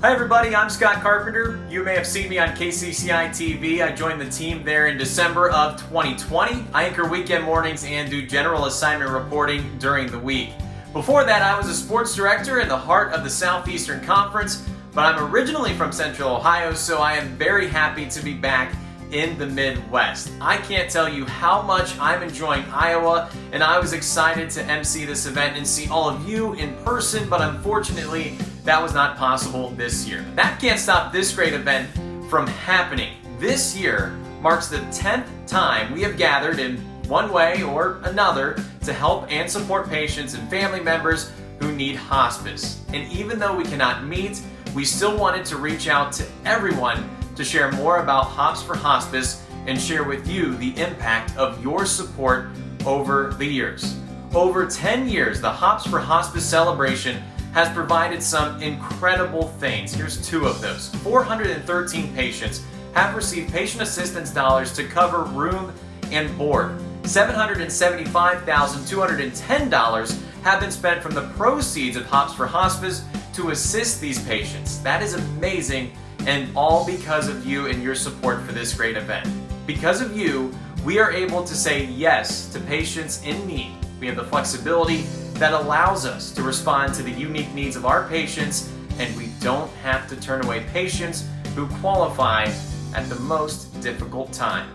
Hi everybody, I'm Scott Carpenter. You may have seen me on KCCI TV. I joined the team there in December of 2020. I anchor weekend mornings and do general assignment reporting during the week. Before that, I was a sports director in the heart of the Southeastern Conference, but I'm originally from Central Ohio, so I am very happy to be back in the Midwest. I can't tell you how much I'm enjoying Iowa, and I was excited to MC this event and see all of you in person, but unfortunately, that was not possible this year. That can't stop this great event from happening. This year marks the 10th time we have gathered in one way or another to help and support patients and family members who need hospice. And even though we cannot meet, we still wanted to reach out to everyone to share more about Hops for Hospice and share with you the impact of your support over the years. Over 10 years, the Hops for Hospice celebration has provided some incredible things. Here's two of those. 413 patients have received patient assistance dollars to cover room and board. $775,210 have been spent from the proceeds of Hops for Hospice to assist these patients. That is amazing, and all because of you and your support for this great event. Because of you, we are able to say yes to patients in need. We have the flexibility that allows us to respond to the unique needs of our patients, and we don't have to turn away patients who qualify at the most difficult time.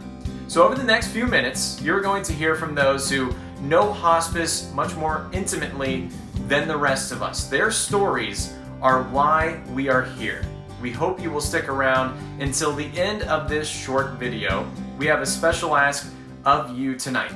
So over the next few minutes, you're going to hear from those who know hospice much more intimately than the rest of us. Their stories are why we are here. We hope you will stick around until the end of this short video. We have a special ask of you tonight.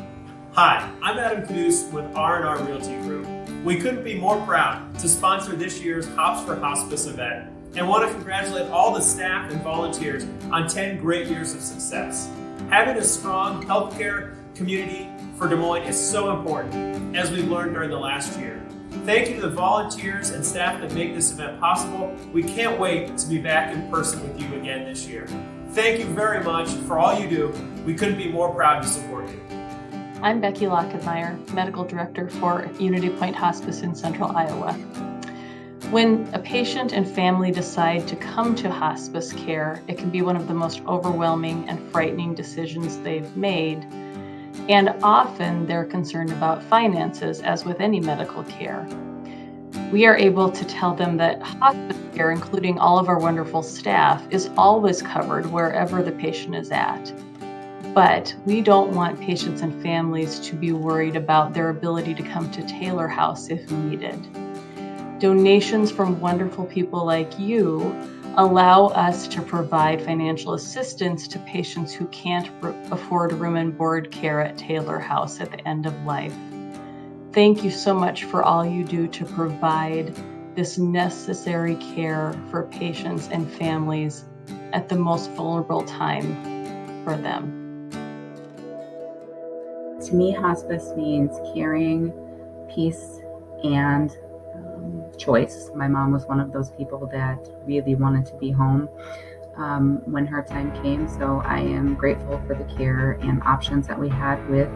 Hi, I'm Adam Caduce with R&R Realty Group. We couldn't be more proud to sponsor this year's Hops for Hospice event and want to congratulate all the staff and volunteers on 10 great years of success. Having a strong healthcare community for Des Moines is so important, as we've learned during the last year. Thank you to the volunteers and staff that make this event possible. We can't wait to be back in person with you again this year. Thank you very much for all you do. We couldn't be more proud to support you. I'm Becky Lockenmeyer, Medical Director for Unity Point Hospice in Central Iowa. When a patient and family decide to come to hospice care, it can be one of the most overwhelming and frightening decisions they've made. And often they're concerned about finances, as with any medical care. We are able to tell them that hospice care, including all of our wonderful staff, is always covered wherever the patient is at. But we don't want patients and families to be worried about their ability to come to Taylor House if needed. Donations from wonderful people like you allow us to provide financial assistance to patients who can't afford room and board care at Taylor House at the end of life. Thank you so much for all you do to provide this necessary care for patients and families at the most vulnerable time for them. To me, hospice means caring, peace, and choice. My mom was one of those people that really wanted to be home when her time came, so I am grateful for the care and options that we had with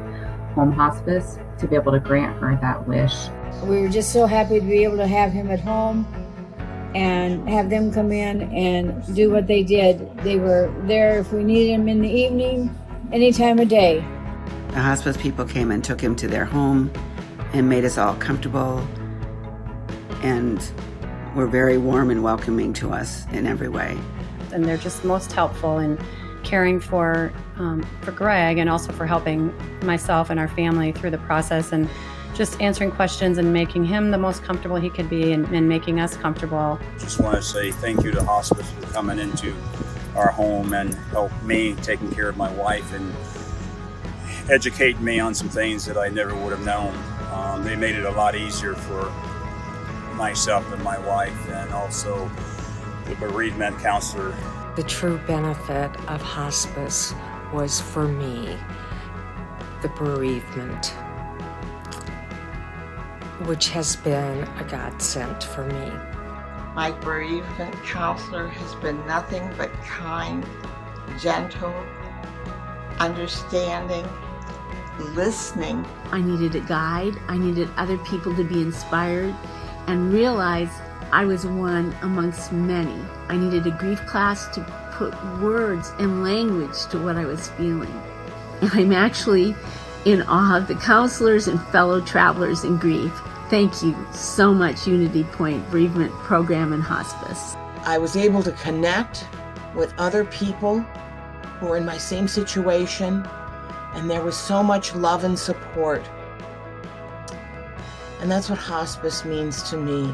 home hospice to be able to grant her that wish. We were just so happy to be able to have him at home and have them come in and do what they did. They were there if we needed him in the evening, any time of day. The hospice people came and took him to their home and made us all comfortable, and were very warm and welcoming to us in every way. And they're just most helpful in caring for Greg, and also for helping myself and our family through the process, and just answering questions and making him the most comfortable he could be, and making us comfortable. Just want to say thank you to hospice for coming into our home and help me taking care of my wife and educate me on some things that I never would have known. They made it a lot easier for myself and my wife, and also the bereavement counselor. The true benefit of hospice was for me, the bereavement, which has been a godsend for me. My bereavement counselor has been nothing but kind, gentle, understanding, listening. I needed a guide. I needed other people to be inspired and realize I was one amongst many. I needed a grief class to put words and language to what I was feeling. And I'm actually in awe of the counselors and fellow travelers in grief. Thank you so much, Unity Point Bereavement Program and Hospice. I was able to connect with other people who were in my same situation, and there was so much love and support. And that's what hospice means to me.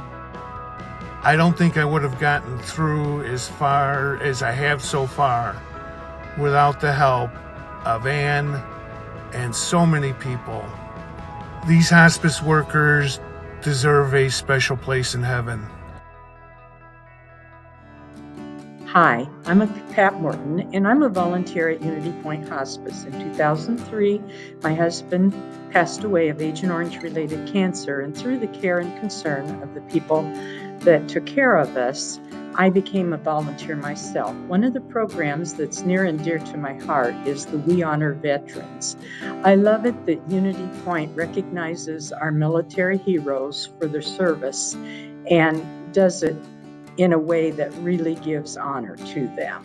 I don't think I would have gotten through as far as I have so far without the help of Anne and so many people. These hospice workers deserve a special place in heaven. Hi, I'm Pat Morton, and I'm a volunteer at Unity Point Hospice. In 2003, my husband passed away of Agent Orange-related cancer, and through the care and concern of the people that took care of us, I became a volunteer myself. One of the programs that's near and dear to my heart is the We Honor Veterans. I love it that Unity Point recognizes our military heroes for their service and does it in a way that really gives honor to them.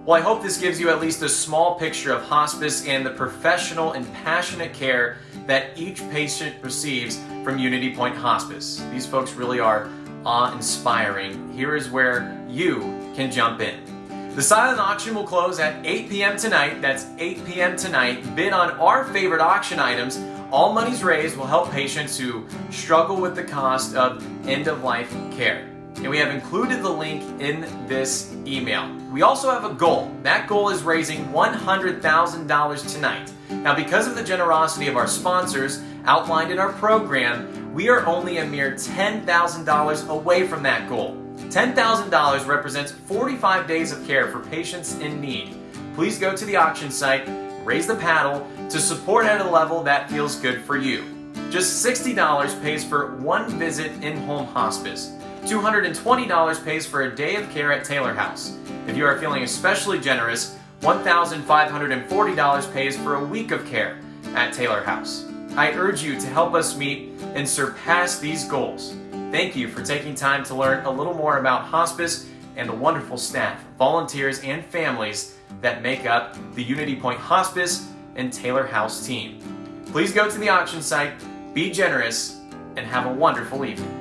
Well, I hope this gives you at least a small picture of hospice and the professional and passionate care that each patient receives from Unity Point Hospice. These folks really are awe-inspiring. Here is where you can jump in. The silent auction will close at 8 p.m. tonight. That's 8 p.m. tonight. Bid on our favorite auction items. All monies raised will help patients who struggle with the cost of end-of-life care. And we have included the link in this email. We also have a goal. That goal is raising $100,000 tonight. Now, because of the generosity of our sponsors outlined in our program, we are only a mere $10,000 away from that goal. $10,000 represents 45 days of care for patients in need. Please go to the auction site, raise the paddle to support at a level that feels good for you. Just $60 pays for one visit in-home hospice. $220 pays for a day of care at Taylor House. If you are feeling especially generous, $1,540 pays for a week of care at Taylor House. I urge you to help us meet and surpass these goals. Thank you for taking time to learn a little more about hospice and the wonderful staff, volunteers, and families that make up the Unity Point Hospice and Taylor House team. Please go to the auction site, be generous, and have a wonderful evening.